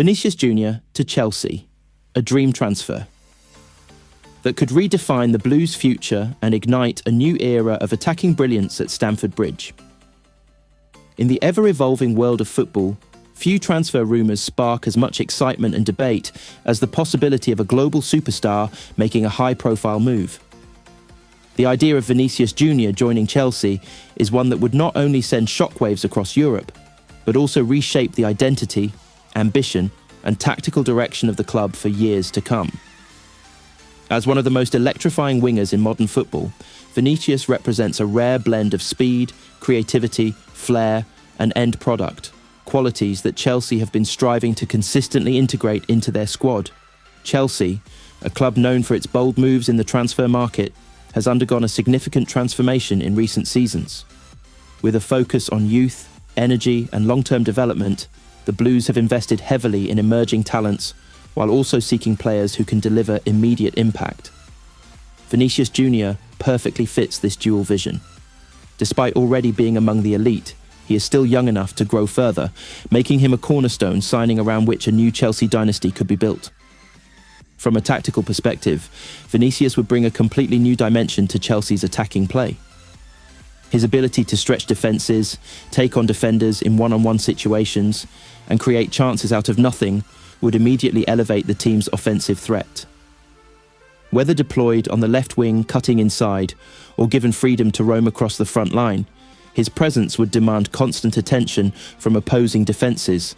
Vinicius Jr. to Chelsea, a dream transfer that could redefine the Blues' future and ignite a new era of attacking brilliance at Stamford Bridge. In the ever-evolving world of football, few transfer rumours spark as much excitement and debate as the possibility of a global superstar making a high-profile move. The idea of Vinicius Jr. joining Chelsea is one that would not only send shockwaves across Europe, but also reshape the identity, ambition, and tactical direction of the club for years to come. As one of the most electrifying wingers in modern football, Vinicius represents a rare blend of speed, creativity, flair, and end product, qualities that Chelsea have been striving to consistently integrate into their squad. Chelsea, a club known for its bold moves in the transfer market, has undergone a significant transformation in recent seasons. With a focus on youth, energy, and long-term development, the Blues have invested heavily in emerging talents while also seeking players who can deliver immediate impact. Vinicius Jr. perfectly fits this dual vision. Despite already being among the elite, he is still young enough to grow further, making him a cornerstone signing around which a new Chelsea dynasty could be built. From a tactical perspective, Vinicius would bring a completely new dimension to Chelsea's attacking play. His ability to stretch defences, take on defenders in one-on-one situations, and create chances out of nothing would immediately elevate the team's offensive threat. Whether deployed on the left wing cutting inside, or given freedom to roam across the front line, his presence would demand constant attention from opposing defences,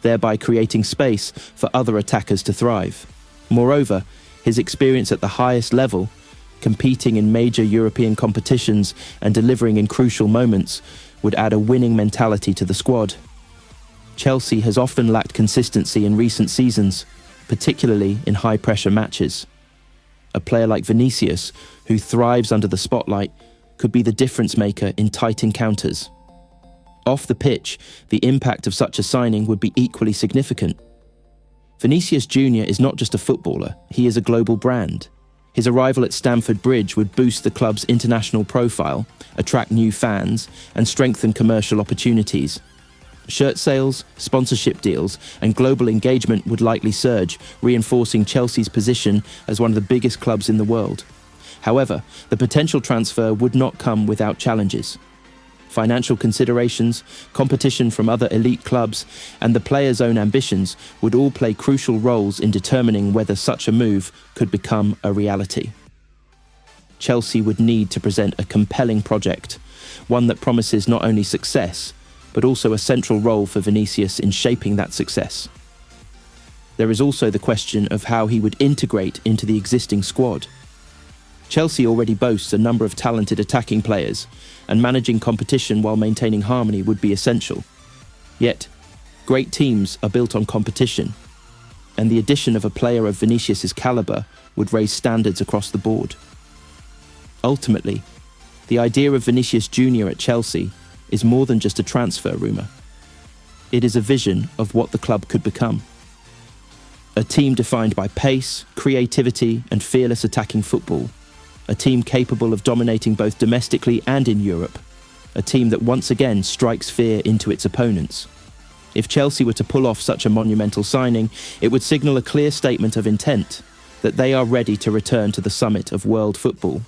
thereby creating space for other attackers to thrive. Moreover, his experience at the highest level, competing in major European competitions and delivering in crucial moments, would add a winning mentality to the squad. Chelsea has often lacked consistency in recent seasons, particularly in high-pressure matches. A player like Vinicius, who thrives under the spotlight, could be the difference maker in tight encounters. Off the pitch, the impact of such a signing would be equally significant. Vinicius Jr. is not just a footballer, he is a global brand. His arrival at Stamford Bridge would boost the club's international profile, attract new fans, and strengthen commercial opportunities. Shirt sales, sponsorship deals, and global engagement would likely surge, reinforcing Chelsea's position as one of the biggest clubs in the world. However, the potential transfer would not come without challenges. Financial considerations, competition from other elite clubs, and the player's own ambitions would all play crucial roles in determining whether such a move could become a reality. Chelsea would need to present a compelling project, one that promises not only success, but also a central role for Vinicius in shaping that success. There is also the question of how he would integrate into the existing squad. Chelsea already boasts a number of talented attacking players, and managing competition while maintaining harmony would be essential. Yet, great teams are built on competition, and the addition of a player of Vinicius's calibre would raise standards across the board. Ultimately, the idea of Vinicius Jr. at Chelsea is more than just a transfer rumour. It is a vision of what the club could become. A team defined by pace, creativity, and fearless attacking football. A team capable of dominating both domestically and in Europe. A team that once again strikes fear into its opponents. If Chelsea were to pull off such a monumental signing, it would signal a clear statement of intent, that they are ready to return to the summit of world football.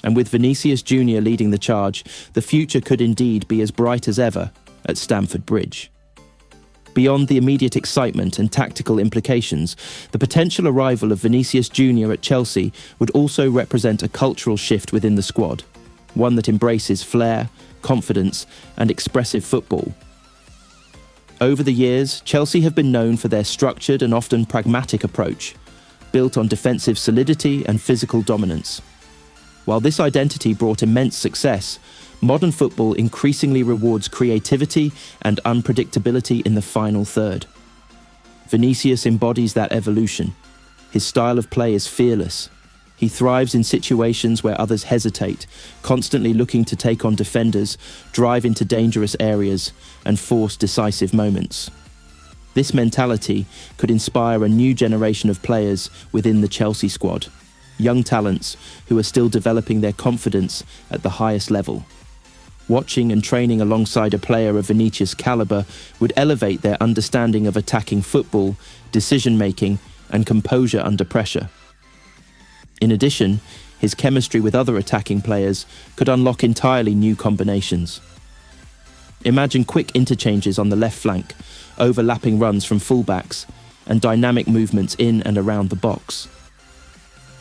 And with Vinicius Jr. leading the charge, the future could indeed be as bright as ever at Stamford Bridge. Beyond the immediate excitement and tactical implications, the potential arrival of Vinicius Jr. at Chelsea would also represent a cultural shift within the squad, one that embraces flair, confidence, and expressive football. Over the years, Chelsea have been known for their structured and often pragmatic approach, built on defensive solidity and physical dominance. While this identity brought immense success, modern football increasingly rewards creativity and unpredictability in the final third. Vinicius embodies that evolution. His style of play is fearless. He thrives in situations where others hesitate, constantly looking to take on defenders, drive into dangerous areas, and force decisive moments. This mentality could inspire a new generation of players within the Chelsea squad, young talents who are still developing their confidence at the highest level. Watching and training alongside a player of Vinicius' caliber would elevate their understanding of attacking football, decision-making, and composure under pressure. In addition, his chemistry with other attacking players could unlock entirely new combinations. Imagine quick interchanges on the left flank, overlapping runs from fullbacks, and dynamic movements in and around the box.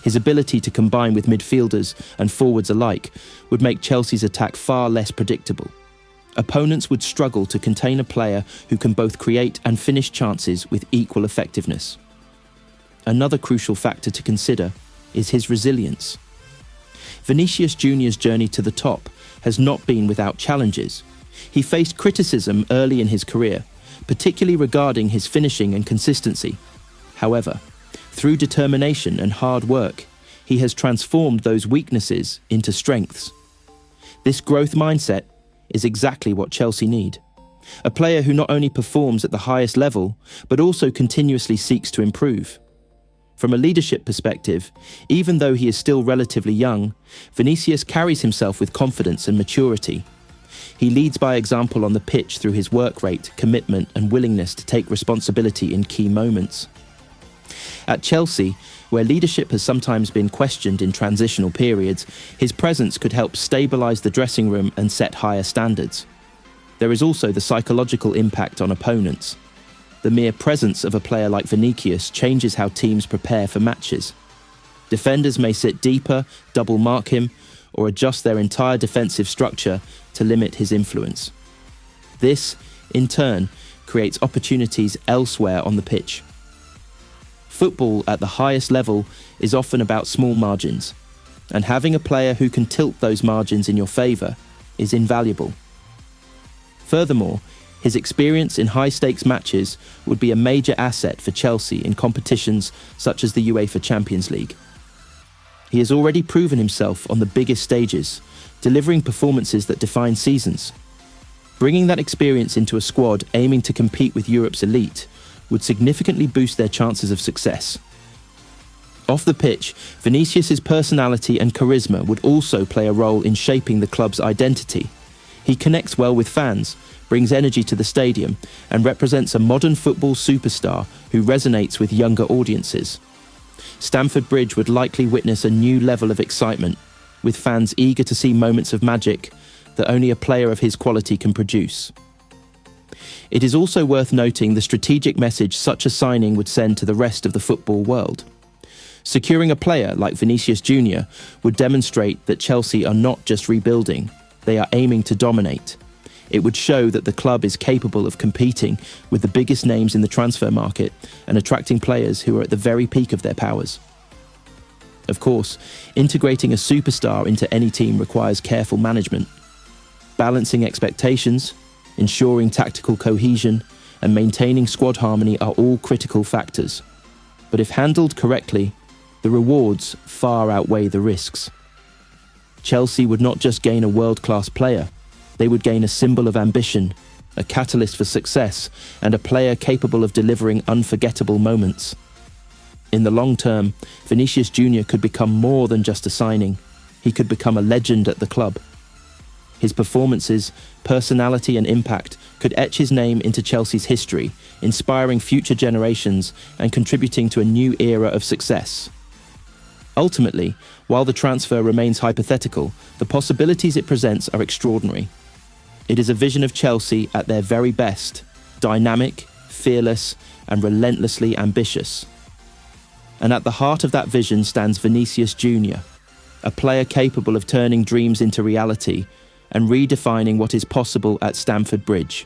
His ability to combine with midfielders and forwards alike would make Chelsea's attack far less predictable. Opponents would struggle to contain a player who can both create and finish chances with equal effectiveness. Another crucial factor to consider is his resilience. Vinicius Jr.'s journey to the top has not been without challenges. He faced criticism early in his career, particularly regarding his finishing and consistency. However, through determination and hard work, he has transformed those weaknesses into strengths. This growth mindset is exactly what Chelsea need. A player who not only performs at the highest level, but also continuously seeks to improve. From a leadership perspective, even though he is still relatively young, Vinicius carries himself with confidence and maturity. He leads by example on the pitch through his work rate, commitment, and willingness to take responsibility in key moments. At Chelsea, where leadership has sometimes been questioned in transitional periods, his presence could help stabilise the dressing room and set higher standards. There is also the psychological impact on opponents. The mere presence of a player like Vinicius changes how teams prepare for matches. Defenders may sit deeper, double mark him, or adjust their entire defensive structure to limit his influence. This, in turn, creates opportunities elsewhere on the pitch. Football at the highest level is often about small margins, and having a player who can tilt those margins in your favour is invaluable. Furthermore, his experience in high-stakes matches would be a major asset for Chelsea in competitions such as the UEFA Champions League. He has already proven himself on the biggest stages, delivering performances that define seasons. Bringing that experience into a squad aiming to compete with Europe's elite would significantly boost their chances of success. Off the pitch, Vinicius' personality and charisma would also play a role in shaping the club's identity. He connects well with fans, brings energy to the stadium, and represents a modern football superstar who resonates with younger audiences. Stamford Bridge would likely witness a new level of excitement, with fans eager to see moments of magic that only a player of his quality can produce. It is also worth noting the strategic message such a signing would send to the rest of the football world. Securing a player like Vinicius Jr. would demonstrate that Chelsea are not just rebuilding, they are aiming to dominate. It would show that the club is capable of competing with the biggest names in the transfer market and attracting players who are at the very peak of their powers. Of course, integrating a superstar into any team requires careful management. Balancing expectations, ensuring tactical cohesion, and maintaining squad harmony are all critical factors. But if handled correctly, the rewards far outweigh the risks. Chelsea would not just gain a world-class player, they would gain a symbol of ambition, a catalyst for success, and a player capable of delivering unforgettable moments. In the long term, Vinicius Jr. could become more than just a signing. He could become a legend at the club. His performances, personality and impact could etch his name into Chelsea's history, inspiring future generations and contributing to a new era of success. Ultimately, while the transfer remains hypothetical, the possibilities it presents are extraordinary. It is a vision of Chelsea at their very best, dynamic, fearless, and relentlessly ambitious. And at the heart of that vision stands Vinicius Jr., a player capable of turning dreams into reality and redefining what is possible at Stamford Bridge.